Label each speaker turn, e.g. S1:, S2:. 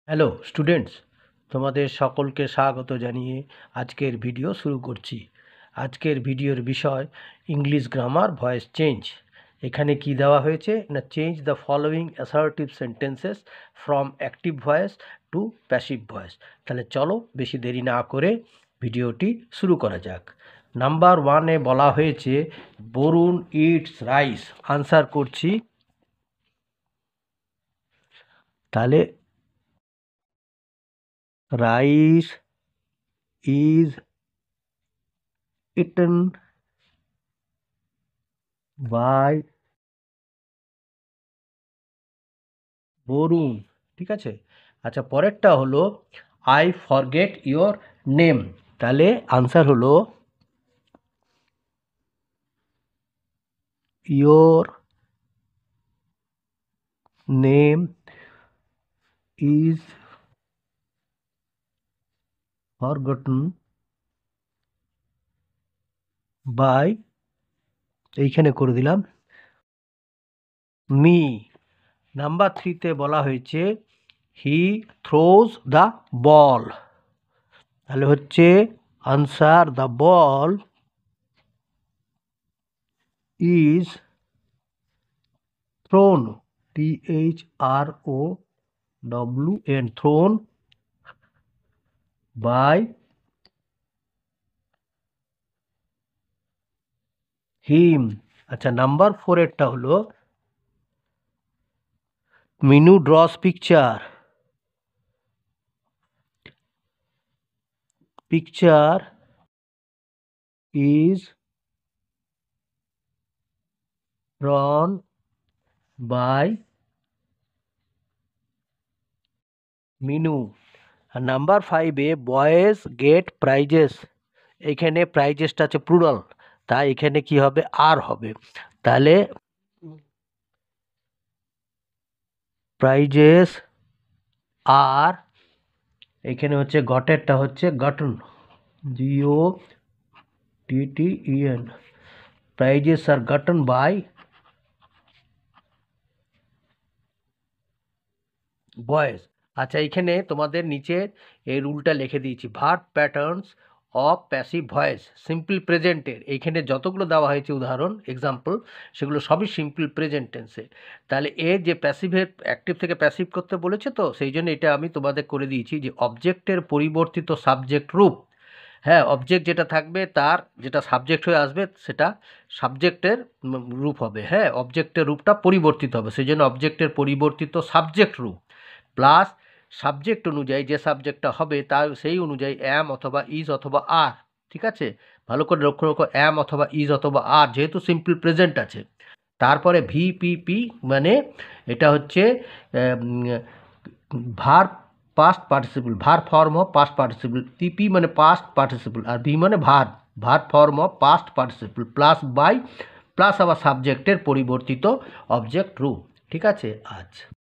S1: Hello students, তোমাদের সকলকে স্বাগত জানিয়ে আজকের ভিডিও শুরু করছি। আজকের ভিডিওর বিষয় ইংলিশ গ্রামার ভয়েস চেঞ্জ। এখানে কি দেওয়া হয়েছে না, change the following assertive sentences from active voice to passive voice. তাহলে চলো বেশি দেরি না করে ভিডিওটি শুরু করা যাক। নাম্বার 1-এ বলা হয়েছে বরুণ ইটস রাইস। আনসার করছি। তাহলে rice is eaten by Varun. ঠিক আছে। আচ্ছা, পরেরটা হলো আই ফরগেট ইয়োর নেম। তাহলে আনসার হলো your name is forgotten by, এইখানে করে দিলাম, মি। নাম্বার 3-তে বলা হয়েছে হি থ্রোজ দ্য বল। তাহলে হচ্ছে answer the ball is thrown, THROWN, thrown by him. আচ্ছা, নাম্বার 4-এরটা হলো Minu draws picture. Picture is drawn by Minu. আর নাম্বার 5-এ বয়েজ গেট প্রাইজেস। এখানে প্রাইজেসটা আছে প্লুরাল, তাই এখানে কি হবে, আর হবে। তাহলে প্রাইজেস আর, এখানে হচ্ছে গটেরটা হচ্ছে গটন, GOTTEN। প্রাইজেস আর গটন বাই বয়েজ। আচ্ছা, এইখানে তোমাদের নিচে এই রুলটা লিখে দিয়েছি, verb patterns of passive voice simple প্রেজেন্টের। এইখানে যতগুলো দেওয়া হয়েছে উদাহরণ এক্সাম্পল, সেগুলো সবই সিম্পল প্রেজেন্ট টেন্সে। তাহলে এর যে প্যাসিভের অ্যাক্টিভ থেকে প্যাসিভ করতে বলেছে, তো সেই জন্য এটা আমি তোমাদের করে দিয়েছি যে অবজেক্টের পরিবর্তিত সাবজেক্ট রূপ। হ্যাঁ, অবজেক্ট যেটা থাকবে তার যেটা সাবজেক্ট হয়ে আসবে সেটা সাবজেক্টের রূপ হবে। হ্যাঁ, অবজেক্টের রূপটা পরিবর্তিত হবে, সেই জন্য অবজেক্টের পরিবর্তিত সাবজেক্ট রূপ প্লাস সাবজেক্ট অনুযায়ী যে সাবজেক্টটা হবে তার সেই অনুযায়ী অ্যাম অথবা ইজ অথবা আর। ঠিক আছে, ভালো করে লক্ষ্য রাখো, অ্যাম অথবা ইজ অথবা আর, যেহেতু সিম্পল প্রেজেন্ট আছে। তারপরে ভিপিপি মানে এটা হচ্ছে verb past participle, verb form of past participle. PP মানে পাস্ট পার্টিসিপল আর ভি মানে verb, verb form of past participle plus by plus আবার সাবজেক্টের পরিবর্তিত অবজেক্ট রূপ। ঠিক আছে। আচ্ছা।